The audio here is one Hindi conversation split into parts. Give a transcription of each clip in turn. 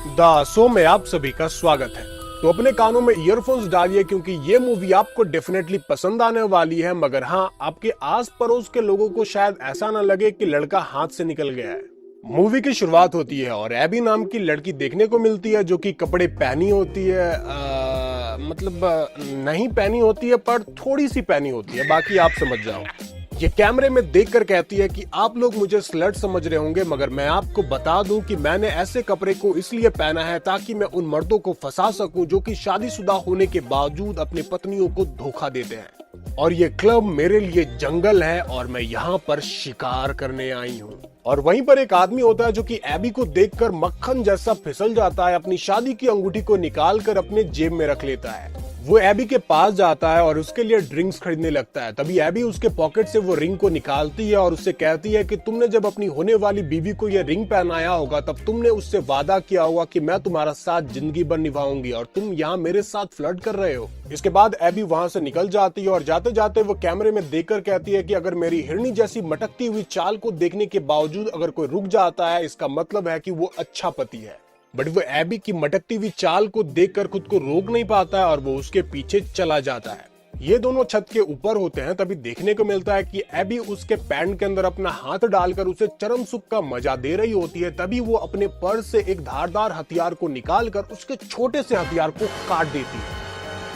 द शो में आप सभी का स्वागत है। तो अपने कानों में ईयरफोन्स डालिए क्योंकि ये मूवी आपको डेफिनेटली पसंद आने वाली है, मगर हाँ, आपके आस पड़ोस के लोगों को शायद ऐसा ना लगे कि लड़का हाथ से निकल गया है। मूवी की शुरुआत होती है और एबी नाम की लड़की देखने को मिलती है जो कि कपड़े पहनी होती है, नहीं पहनी होती है पर थोड़ी सी पहनी होती है, बाकी आप समझ जाओ। ये कैमरे में देखकर कहती है कि आप लोग मुझे स्लट समझ रहे होंगे, मगर मैं आपको बता दूं कि मैंने ऐसे कपड़े को इसलिए पहना है ताकि मैं उन मर्दों को फंसा सकूं जो कि शादीशुदा होने के बावजूद अपनी पत्नियों को धोखा देते हैं। और ये क्लब मेरे लिए जंगल है और मैं यहाँ पर शिकार करने आई हूँ। और वहीं पर एक आदमी होता है जो कि एबी को देखकर मक्खन जैसा फिसल जाता है, अपनी शादी की अंगूठी को निकाल कर अपने जेब में रख लेता है। वो एबी के पास जाता है और उसके लिए ड्रिंक्स खरीदने लगता है। तभी एबी उसके पॉकेट से वो रिंग को निकालती है और उससे कहती है कि तुमने जब अपनी होने वाली बीवी को ये रिंग पहनाया होगा तब तुमने उससे वादा किया होगा कि मैं तुम्हारा साथ जिंदगी भर निभाऊंगी, और तुम यहाँ मेरे साथ फ्लर्ट कर रहे हो। इसके बाद एबी वहाँ से निकल जाती है और जाते जाते वो कैमरे में देखकर कहती है कि अगर मेरी हिरनी जैसी मटकती हुई चाल को देखने के बावजूद अगर कोई रुक जाता है, इसका मतलब है कि वो अच्छा पति है। बट वो एबी की मटकती हुई चाल को देखकर खुद को रोक नहीं पाता है और वो उसके पीछे चला जाता है। ये दोनों छत के ऊपर होते हैं, तभी देखने को मिलता है कि एबी उसके पैंट के अंदर अपना हाथ डालकर उसे चरम सुख का मजा दे रही होती है। तभी वो अपने पर्स से एक धारदार हथियार को निकालकर उसके छोटे से हथियार को काट देती है।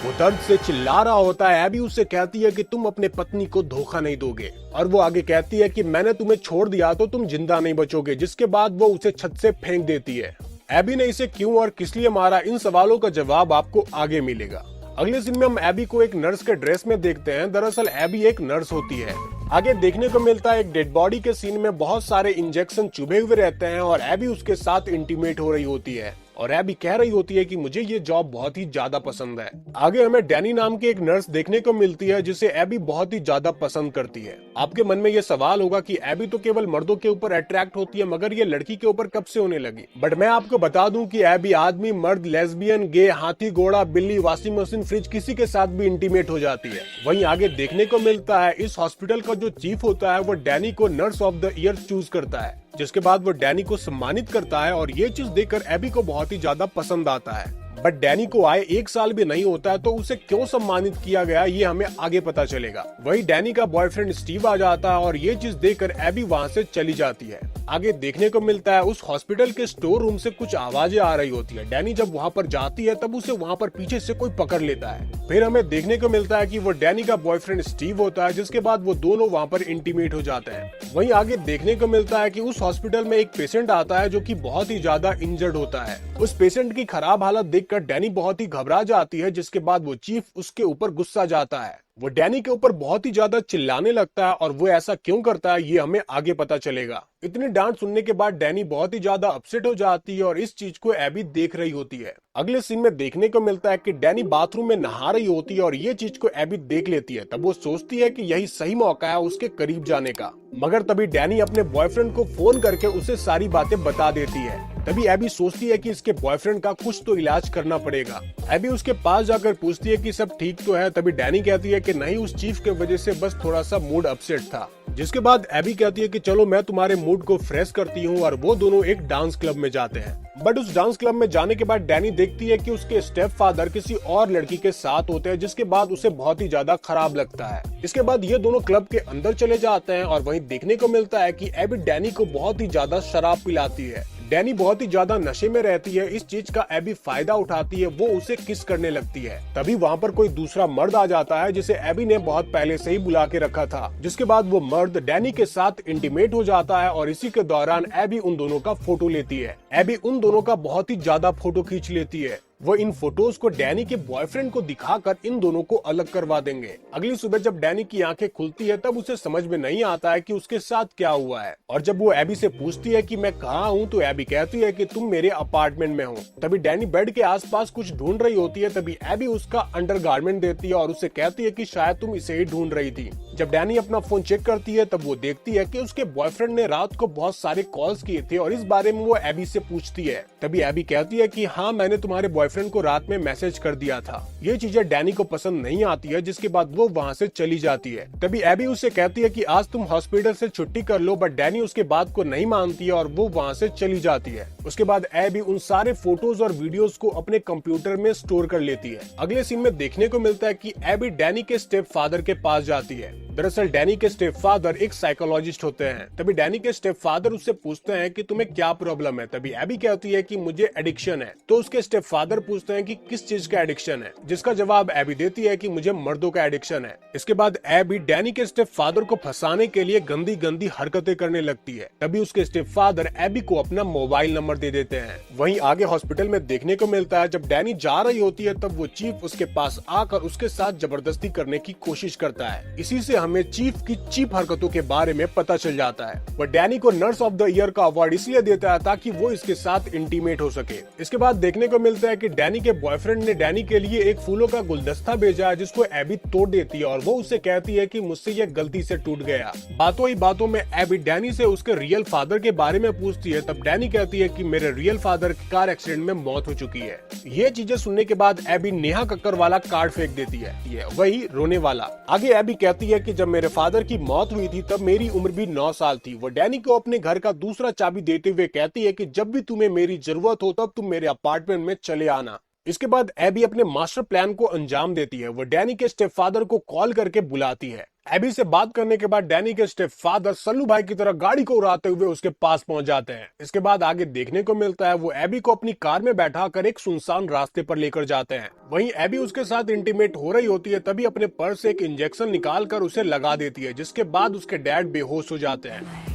वो दर्द से चिल्ला रहा होता है। एबी उससे कहती है कि तुम अपने पत्नी को धोखा नहीं दोगे, और वो आगे कहती है कि मैंने तुम्हें छोड़ दिया तो तुम जिंदा नहीं बचोगे, जिसके बाद वो उसे छत से फेंक देती है। एबी ने इसे क्यों और किस लिए मारा, इन सवालों का जवाब आपको आगे मिलेगा। अगले सीन में हम एबी को एक नर्स के ड्रेस में देखते हैं। दरअसल एबी एक नर्स होती है। आगे देखने को मिलता है एक डेड बॉडी के सीन में बहुत सारे इंजेक्शन चुभे हुए रहते हैं और एबी उसके साथ इंटीमेट हो रही होती है, और एबी कह रही होती है कि मुझे ये जॉब बहुत ही ज्यादा पसंद है। आगे हमें डैनी नाम की एक नर्स देखने को मिलती है जिसे एबी बहुत ही ज्यादा पसंद करती है। आपके मन में ये सवाल होगा कि एबी तो केवल मर्दों के ऊपर अट्रैक्ट होती है, मगर ये लड़की के ऊपर कब से होने लगी। बट मैं आपको बता दूं कि एबी आदमी, मर्द, लेस्बियन, गे, हाथी, घोड़ा, बिल्ली, वॉशिंग मशीन, फ्रिज, किसी के साथ भी इंटीमेट हो जाती है। वहीं आगे देखने को मिलता है इस हॉस्पिटल का जो चीफ होता है वो डैनी को nurse of the year choose करता है, जिसके बाद वो डैनी को सम्मानित करता है और ये चीज देखकर एबी को बहुत ही ज्यादा पसंद आता है। बट डैनी को आए 1 साल भी नहीं होता है तो उसे क्यों सम्मानित किया गया ये हमें आगे पता चलेगा। वही डैनी का बॉयफ्रेंड स्टीव आ जाता है और ये चीज देखकर एबी वहाँ से चली जाती है। आगे देखने को मिलता है उस हॉस्पिटल के स्टोर रूम से कुछ आवाजें आ रही होती है। डैनी जब वहाँ पर जाती है तब उसे वहाँ पर पीछे से कोई पकड़ लेता है। फिर हमें देखने को मिलता है कि वो डैनी का बॉयफ्रेंड स्टीव होता है, जिसके बाद वो दोनों वहाँ पर इंटीमेट हो जाते हैं। वहीं आगे देखने को मिलता है कि उस हॉस्पिटल में एक पेशेंट आता है जो कि बहुत ही ज्यादा इंजर्ड होता है। उस पेशेंट की खराब हालत देखकर डैनी बहुत ही घबरा जाती है, जिसके बाद वो चीफ उसके ऊपर गुस्सा जाता है। वो डैनी के ऊपर बहुत ही ज्यादा चिल्लाने लगता है और वो ऐसा क्यों करता है ये हमें आगे पता चलेगा। इतनी डांट सुनने के बाद डैनी बहुत ही ज्यादा अपसेट हो जाती है और इस चीज को एबी देख रही होती है। अगले सीन में देखने को मिलता है कि डैनी बाथरूम में नहा रही होती है और ये चीज को एबी देख लेती है। तब वो सोचती है कि यही सही मौका है उसके करीब जाने का, मगर तभी डैनी अपने बॉयफ्रेंड को फोन करके उसे सारी बातें बता देती है। तभी एबी सोचती है कि इसके बॉयफ्रेंड का कुछ तो इलाज करना पड़ेगा। एबी उसके पास जाकर पूछती है कि सब ठीक तो है। तभी डैनी कहती है कि नहीं, उस चीफ के वजह से बस थोड़ा सा मूड अपसेट था। जिसके बाद एबी कहती है कि चलो मैं तुम्हारे मूड को फ्रेश करती हूँ, और वो दोनों एक डांस क्लब में जाते हैं। बट उस डांस क्लब में जाने के बाद डैनी देखती है कि उसके स्टेप फादर किसी और लड़की के साथ होते हैं, जिसके बाद उसे बहुत ही ज्यादा खराब लगता है। इसके बाद ये दोनों क्लब के अंदर चले जाते हैं और वहीं देखने को मिलता है कि एबी डैनी को बहुत ही ज्यादा शराब पिलाती है। डैनी बहुत ही ज्यादा नशे में रहती है। इस चीज का एबी फायदा उठाती है, वो उसे किस करने लगती है। तभी वहाँ पर कोई दूसरा मर्द आ जाता है जिसे एबी ने बहुत पहले से ही बुला के रखा था, जिसके बाद वो मर्द डैनी के साथ इंटीमेट हो जाता है और इसी के दौरान एबी उन दोनों का फोटो लेती है। एबी उन दोनों का बहुत ही ज्यादा फोटो खींच लेती है। वो इन फोटोज को डैनी के बॉयफ्रेंड को दिखाकर इन दोनों को अलग करवा देंगे। अगली सुबह जब डैनी की आंखें खुलती है तब उसे समझ में नहीं आता है कि उसके साथ क्या हुआ है, और जब वो एबी से पूछती है कि मैं कहाँ हूँ तो एबी कहती है कि तुम मेरे अपार्टमेंट में हो। तभी डैनी बेड के आसपास कुछ ढूंढ रही होती है। तभी एबी उसका अंडरगारमेंट देती है और उसे कहती है कि शायद तुम इसे ही ढूंढ रही थी। जब डैनी अपना फोन चेक करती है तब वो देखती है कि उसके बॉयफ्रेंड ने रात को बहुत सारे कॉल्स किए थे और इस बारे में वो एबी से पूछती है। तभी एबी कहती है कि हाँ, मैंने तुम्हारे बॉयफ्रेंड बॉयफ्रेंड को रात में मैसेज कर दिया था। ये चीजें डैनी को पसंद नहीं आती है, जिसके बाद वो वहाँ से चली जाती है। तभी एबी उससे कहती है कि आज तुम हॉस्पिटल से छुट्टी कर लो, बट डैनी उसके बात को नहीं मानती है और वो वहाँ से चली जाती है। उसके बाद एबी उन सारे फोटोज और वीडियोस को अपने कंप्यूटर में स्टोर कर लेती है। अगले सीन में देखने को मिलता है कि एबी डैनी के स्टेप फादर के पास जाती है। दरअसल डैनी के स्टेप फादर एक साइकोलॉजिस्ट होते हैं। तभी डैनी के स्टेप फादर उससे पूछते हैं कि तुम्हें क्या प्रॉब्लम है। तभी एबी कहती है कि मुझे एडिक्शन है। तो उसके स्टेप फादर पूछते हैं कि किस चीज का एडिक्शन है, जिसका जवाब एबी देती है कि मुझे मर्दों का एडिक्शन है। इसके बाद एबी डैनी के स्टेप फादर को फंसाने के लिए गंदी गंदी हरकतें करने लगती है। तभी उसके स्टेप फादर एबी को अपना मोबाइल नंबर दे देते हैं। वहीं आगे हॉस्पिटल में देखने को मिलता है जब डैनी जा रही होती है तब वो चीफ उसके पास आकर उसके साथ जबरदस्ती करने की कोशिश करता है। इसी से हमें चीफ की चीप हरकतों के बारे में पता चल जाता है। वह डैनी को नर्स ऑफ द ईयर का अवार्ड इसलिए देता है ताकि वो इसके साथ इंटीमेट हो सके। इसके बाद देखने को मिलता है कि डैनी के बॉयफ्रेंड ने डैनी के लिए एक फूलों का गुलदस्ता भेजा है, जिसको एबी तोड़ देती है और वो उससे कहती है कि मुझसे ये गलती से टूट गया। बातों ही बातों में एबी डैनी से उसके रियल फादर के बारे में पूछती है। तब डैनी कहती है कि मेरे रियल फादर की कार एक्सीडेंट में मौत हो चुकी है। ये चीजें सुनने के बाद एबी नेहा कक्कर वाला कार्ड फेंक देती है, ये वही रोने वाला। आगे एबी कहती है कि जब मेरे फादर की मौत हुई थी तब मेरी उम्र भी 9 साल थी। वो डैनी को अपने घर का दूसरा चाबी देते हुए कहती है कि जब भी तुम्हें मेरी जरूरत हो तब तुम मेरे अपार्टमेंट में चले आना। इसके बाद एबी अपने मास्टर प्लान को अंजाम देती है। वो डैनी के स्टेप फादर को कॉल करके बुलाती है। एबी से बात करने के बाद डैनी के स्टेप फादर सल्लू भाई की तरह गाड़ी को उड़ाते हुए उसके पास पहुंच जाते हैं। इसके बाद आगे देखने को मिलता है वो एबी को अपनी कार में बैठाकर एक सुनसान रास्ते पर लेकर जाते हैं। वहीं एबी उसके साथ इंटीमेट हो रही होती है, तभी अपने पर्स से एक इंजेक्शन निकालकर उसे लगा देती है, जिसके बाद उसके डैड बेहोश हो जाते हैं।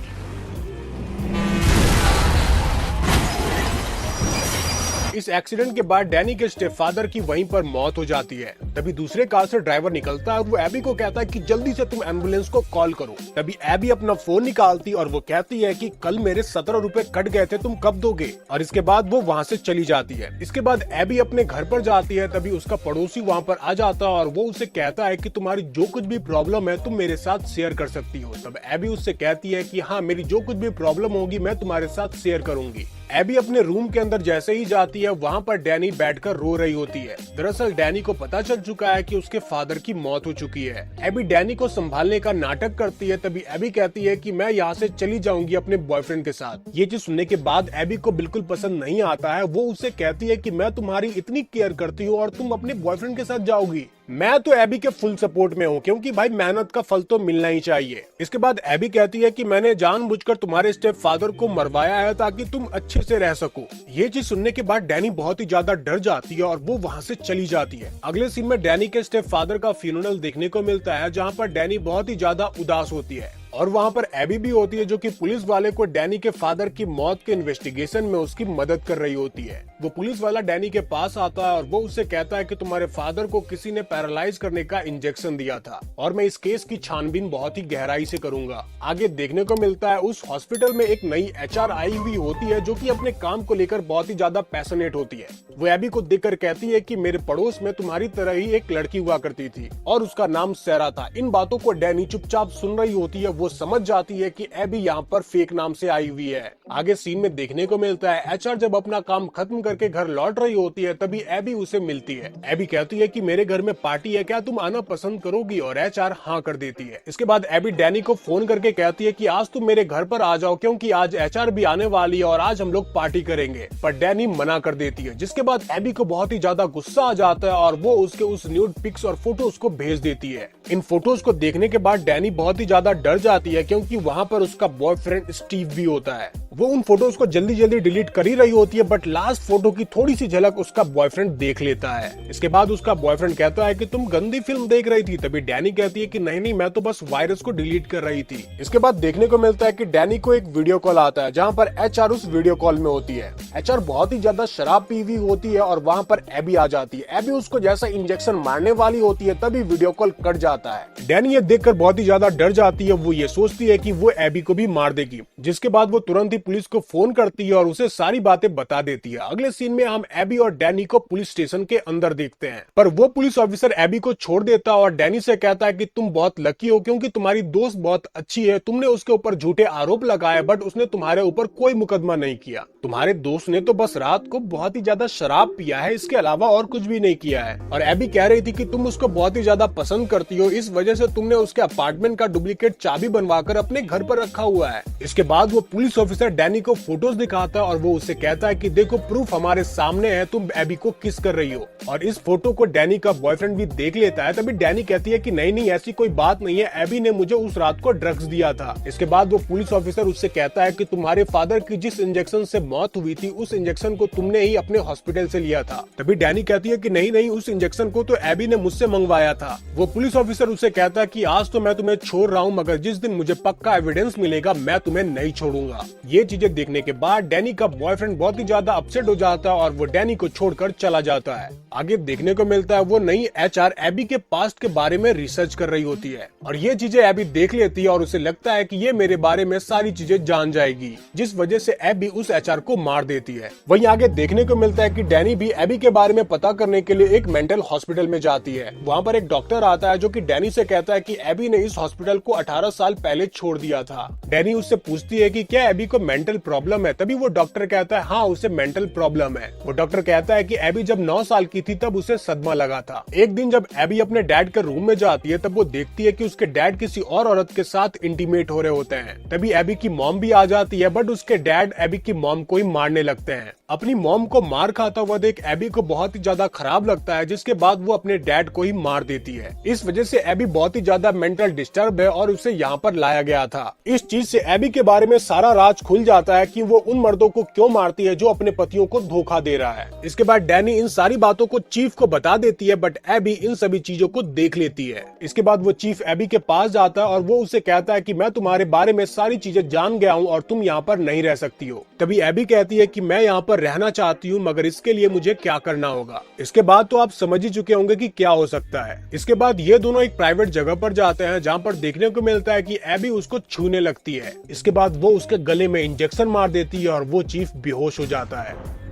इस एक्सीडेंट के बाद डैनी के स्टेप फादर की वहीं पर मौत हो जाती है। तभी दूसरे कार से ड्राइवर निकलता है और वो एबी को कहता है कि जल्दी से तुम एम्बुलेंस को कॉल करो। तभी एबी अपना फोन निकालती और वो कहती है कि कल मेरे 17 रुपए कट गए थे, तुम कब दोगे। और इसके बाद वो वहाँ से चली जाती है। इसके बाद एबी अपने घर पर जाती है। तभी उसका पड़ोसी वहाँ पर आ जाता है और वो उसे कहता है कि तुम्हारी जो कुछ भी प्रॉब्लम है तुम मेरे साथ शेयर कर सकती हो। तब एबी उससे कहती है कि हाँ, मेरी जो कुछ भी प्रॉब्लम होगी मैं तुम्हारे साथ शेयर करूंगी। एबी अपने रूम के अंदर जैसे ही जाती है वहाँ पर डैनी बैठकर रो रही होती है। दरअसल डैनी को पता चल चुका है कि उसके फादर की मौत हो चुकी है। एबी डैनी को संभालने का नाटक करती है। तभी एबी कहती है कि मैं यहाँ से चली जाऊंगी अपने बॉयफ्रेंड के साथ। ये चीज सुनने के बाद एबी को बिल्कुल पसंद नहीं आता है। वो उससे कहती है कि मैं तुम्हारी इतनी केयर करती हूँ और तुम अपने बॉयफ्रेंड के साथ जाओगी। मैं तो एबी के फुल सपोर्ट में हूँ, क्योंकि भाई मेहनत का फल तो मिलना ही चाहिए। इसके बाद एबी कहती है कि मैंने जानबूझकर तुम्हारे स्टेप फादर को मरवाया है ताकि तुम अच्छे से रह सको। ये चीज सुनने के बाद डैनी बहुत ही ज्यादा डर जाती है और वो वहाँ से चली जाती है। अगले सीन में डैनी के स्टेप फादर का फ्यूनरल देखने को मिलता है, जहाँ पर डैनी बहुत ही ज्यादा उदास होती है और वहाँ पर एबी भी होती है, जो कि पुलिस वाले को डैनी के फादर की मौत के इन्वेस्टिगेशन में उसकी मदद कर रही होती है। वो पुलिस वाला डैनी के पास आता है और वो उससे कहता है कि तुम्हारे फादर को किसी ने पैरालाइज करने का इंजेक्शन दिया था और मैं इस केस की छानबीन बहुत ही गहराई से करूंगा। आगे देखने को मिलता है उस हॉस्पिटल में एक नई एचआर आई हुई होती है, जो कि अपने काम को लेकर बहुत ही ज्यादा पैशनेट होती है। वो एबी को देखकर कहती है कि मेरे पड़ोस में तुम्हारी तरह ही एक लड़की हुआ करती थी और उसका नाम सैरा था। इन बातों को डैनी चुपचाप सुन रही होती है। वो समझ जाती है कि एबी यहाँ पर फेक नाम से आई हुई है। आगे सीन में देखने को मिलता है एचआर जब अपना काम खत्म करके घर लौट रही होती है, तभी एबी उसे मिलती है। एबी कहती है कि मेरे घर में पार्टी है, क्या तुम आना पसंद करोगी, और एचआर हाँ कर देती है। इसके बाद एबी डैनी को फोन करके कहती है कि आज तुम मेरे घर पर आ जाओ, क्योंकि आज एचआर भी आने वाली है और आज हम लोग पार्टी करेंगे। पर डैनी मना कर देती है, जिसके बाद एबी को बहुत ही ज्यादा गुस्सा आ जाता है और वो उसके उस न्यूड पिक्स और फोटोज को भेज देती है। इन फोटोज को देखने के बाद डैनी बहुत ही ज्यादा डर जाती है, क्योंकि वहाँ पर उसका बॉयफ्रेंड स्टीव भी होता है। वो उन फोटोज को जल्दी जल्दी डिलीट कर ही रही होती है, बट लास्ट फोटो की थोड़ी सी झलक उसका बॉयफ्रेंड देख लेता है। इसके बाद उसका बॉयफ्रेंड कहता है कि तुम गंदी फिल्म देख रही थी। तभी डैनी कहती है कि नहीं मैं तो बस वायरस को डिलीट कर रही थी। इसके बाद देखने को मिलता है कि डैनी को एक वीडियो कॉल आता है, जहाँ पर एचआर उस वीडियो कॉल में होती है। एचआर बहुत ही ज्यादा शराब पी हुई होती है और वहाँ पर एबी आ जाती है। एबी उसको जैसा इंजेक्शन मारने वाली होती है, तभी वीडियो कॉल कट जाता है। डैनी ये देखकर बहुत ही ज्यादा डर जाती है। वो ये सोचती है कि वो एबी को भी मार देगी, जिसके बाद वो तुरंत ही पुलिस को फोन करती है और उसे सारी बातें बता देती है। अगले सीन में हम एबी और डैनी को पुलिस स्टेशन के अंदर देखते हैं, पर वो पुलिस ऑफिसर एबी को छोड़ देता है और डैनी से कहता है कि तुम बहुत लकी हो क्योंकि तुम्हारी दोस्त बहुत अच्छी है, तुमने उसके ऊपर झूठे आरोप लगाए बट उसने तुम्हारे ऊपर कोई मुकदमा नहीं किया। तुम्हारे दोस्त ने तो बस रात को बहुत ही ज्यादा शराब पिया है, इसके अलावा और कुछ भी नहीं किया है। और एबी कह रही थी कि तुम उसको बहुत ही ज्यादा पसंद करती हो, इस वजह से तुमने उसके अपार्टमेंट का डुप्लीकेट चाबी बनवाकर अपने घर पर रखा हुआ है। इसके बाद वो पुलिस ऑफिसर डैनी को फोटोज दिखाता है और वो उसे कहता है कि देखो प्रूफ हमारे सामने है, तुम एबी को किस कर रही हो। और इस फोटो को डैनी का बॉयफ्रेंड भी देख लेता है। तभी डैनी कहती है कि नहीं ऐसी कोई बात नहीं है, एबी ने मुझे उस रात को ड्रग्स दिया था। इसके बाद वो पुलिस ऑफिसर उससे कहता है कि तुम्हारे फादर की जिस इंजेक्शन से मौत हुई थी उस इंजेक्शन को तुमने ही अपने हॉस्पिटल से लिया था। तभी डैनी कहती है कि नहीं उस इंजेक्शन को तो एबी ने मुझसे मंगवाया था। वो पुलिस ऑफिसर उसे कहता है कि आज तो मैं तुम्हें छोड़ रहा हूँ, मगर जिस दिन मुझे पक्का एविडेंस मिलेगा मैं तुम्हें नहीं छोड़ूंगा। ये चीजें देखने के बाद डैनी का बॉयफ्रेंड बहुत ही ज्यादा अपसेट हो जाता है और वो डैनी को छोड़कर चला जाता है। आगे देखने को मिलता है वो नई एचआर एबी के पास्ट के बारे में रिसर्च कर रही होती है और ये चीजें एबी देख लेती है और उसे लगता है कि ये मेरे बारे में सारी चीजें जान जाएगी, जिस वजह से एबी उस एचआर को मार देती है। वहीं आगे देखने को मिलता है कि डैनी भी एबी के बारे में पता करने के लिए एक मेंटल हॉस्पिटल में जाती है। वहाँ पर एक डॉक्टर आता है जो कि डैनी से कहता है कि एबी ने इस हॉस्पिटल को 18 साल पहले छोड़ दिया था। डैनी उससे पूछती है कि क्या एबी को मेंटल प्रॉब्लम है। तभी वो डॉक्टर कहता है हाँ उसे मेंटल प्रॉब्लम है। वो डॉक्टर कहता है कि एबी जब 9 साल की थी तब उसे सदमा लगा था। एक दिन जब एबी अपने डैड के रूम में जाती है तब वो देखती है कि उसके डैड किसी और औरत के साथ इंटीमेट हो रहे होते हैं। तभी एबी की मॉम भी आ जाती है बट उसके डैड एबी की मॉम को ही मारने लगते हैं। अपनी मॉम को मार खाता हुआ देख एबी को बहुत ही ज्यादा खराब लगता है, जिसके बाद वो अपने डैड को ही मार देती है। इस वजह से एबी बहुत ही ज्यादा मेंटल डिस्टर्ब है और उसे यहाँ पर लाया गया था। इस चीज से एबी के बारे में सारा राज खुल जाता है कि वो उन मर्दों को क्यों मारती है जो अपने पतियों को धोखा दे रहा है। इसके बाद डैनी इन सारी बातों को चीफ को बता देती है बट एबी इन सभी चीजों को देख लेती है। इसके बाद वो चीफ एबी के पास जाता है और वो उसे कहता है कि मैं तुम्हारे बारे में सारी चीजें जान गया हूँ और तुम यहाँ पर नहीं रह सकती हो। तभी एबी कहती है कि मैं यहाँ पर रहना चाहती हूँ मगर इसके लिए मुझे क्या करना होगा। इसके बाद तो आप समझ ही चुके होंगे कि क्या हो सकता है। इसके बाद ये दोनों एक प्राइवेट जगह पर जाते हैं जहाँ पर देखने को मिलता है कि एबी उसको छूने लगती है। इसके बाद वो उसके गले में इंजेक्शन मार देती है और वो चीफ बेहोश हो जाता है।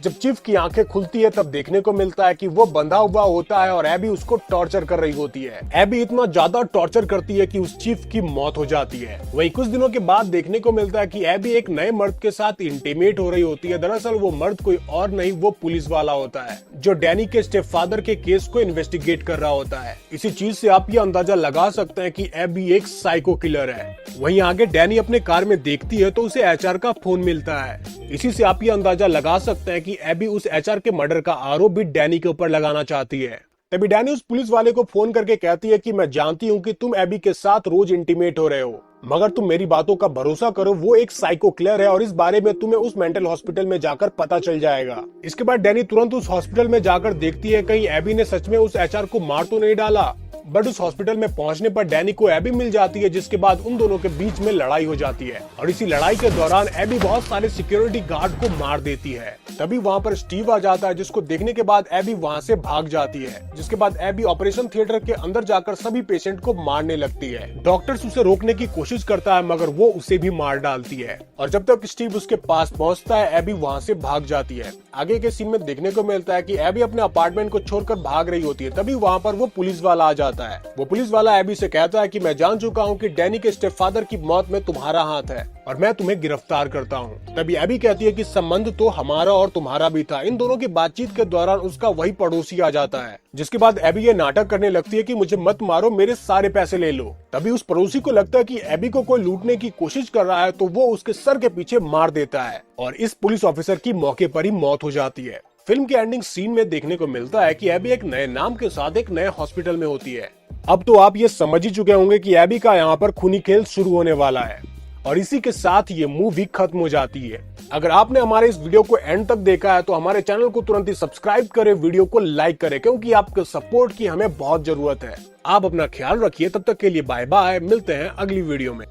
जब चीफ की आंखें खुलती है तब देखने को मिलता है कि वो बंधा हुआ होता है और एबी उसको टॉर्चर कर रही होती है। एबी इतना ज्यादा टॉर्चर करती है कि उस चीफ की मौत हो जाती है। वहीं कुछ दिनों के बाद देखने को मिलता है कि एबी एक नए मर्द के साथ इंटीमेट हो रही होती है। दरअसल वो मर्द कोई और नहीं वो पुलिस वाला होता है जो डैनी के स्टेप फादर के केस को इन्वेस्टिगेट कर रहा होता है। इसी चीज से आप ये अंदाजा लगा सकते हैं कि एबी एक साइको किलर है। वहीं आगे डैनी अपने कार में देखती है तो उसे एचआर का फोन मिलता है। इसी से आप ये अंदाजा लगा सकते हैं कि एबी उस एचआर के मर्डर का आरोप भी डैनी के ऊपर लगाना चाहती है। तभी डैनी उस पुलिस वाले को फोन करके कहती है कि मैं जानती हूँ कि तुम एबी के साथ रोज इंटीमेट हो रहे हो, मगर तुम मेरी बातों का भरोसा करो, वो एक साइको किलर है और इस बारे में तुम्हें उस मेंटल हॉस्पिटल में जाकर पता चल जाएगा। इसके बाद डैनी तुरंत उस हॉस्पिटल में जाकर देखती है कहीं एबी ने सच में उस एचआर को मार तो नहीं डाला। बट उस हॉस्पिटल में पहुंचने पर डैनी को एबी मिल जाती है, जिसके बाद उन दोनों के बीच में लड़ाई हो जाती है और इसी लड़ाई के दौरान एबी बहुत सारे सिक्योरिटी गार्ड को मार देती है। तभी वहाँ पर स्टीव आ जाता है जिसको देखने के बाद एबी वहाँ से भाग जाती है। जिसके बाद एबी ऑपरेशन थिएटर के अंदर जाकर सभी पेशेंट को मारने लगती है। डॉक्टर्स उसे रोकने की कोशिश करता है मगर वो उसे भी मार डालती है और जब तक स्टीव उसके पास पहुँचता है एबी वहाँ से भाग जाती है। आगे के सीन में देखने को मिलता है कि एबी अपने अपार्टमेंट को छोड़कर भाग रही होती है। तभी वहाँ पर वो पुलिस वाला आ जाता है। वो पुलिस वाला एबी से कहता है कि मैं जान चुका हूँ कि डैनी के स्टेपफादर की मौत में तुम्हारा हाथ है और मैं तुम्हें गिरफ्तार करता हूँ। तभी एबी कहती है कि संबंध तो हमारा और तुम्हारा भी था। इन दोनों की बातचीत के दौरान उसका वही पड़ोसी आ जाता है, जिसके बाद एबी ये नाटक करने लगती है कि मुझे मत मारो, मेरे सारे पैसे ले लो। तभी उस पड़ोसी को लगता है कि एबी को कोई लूटने की कोशिश कर रहा है तो वो उसके सर के पीछे मार देता है और इस पुलिस ऑफिसर की मौके पर ही मौत हो जाती है। फिल्म के एंडिंग सीन में देखने को मिलता है कि एबी एक नए नाम के साथ एक नए हॉस्पिटल में होती है। अब तो आप ये समझ ही चुके होंगे कि एबी का यहाँ पर खूनी खेल शुरू होने वाला है और इसी के साथ ये मूवी खत्म हो जाती है। अगर आपने हमारे इस वीडियो को एंड तक देखा है तो हमारे चैनल को तुरंत ही सब्सक्राइब करें, वीडियो को लाइक करें, क्योंकि आपके सपोर्ट की हमें बहुत जरूरत है। आप अपना ख्याल रखिए, तब तक के लिए बाय बाय, मिलते हैं अगली वीडियो में।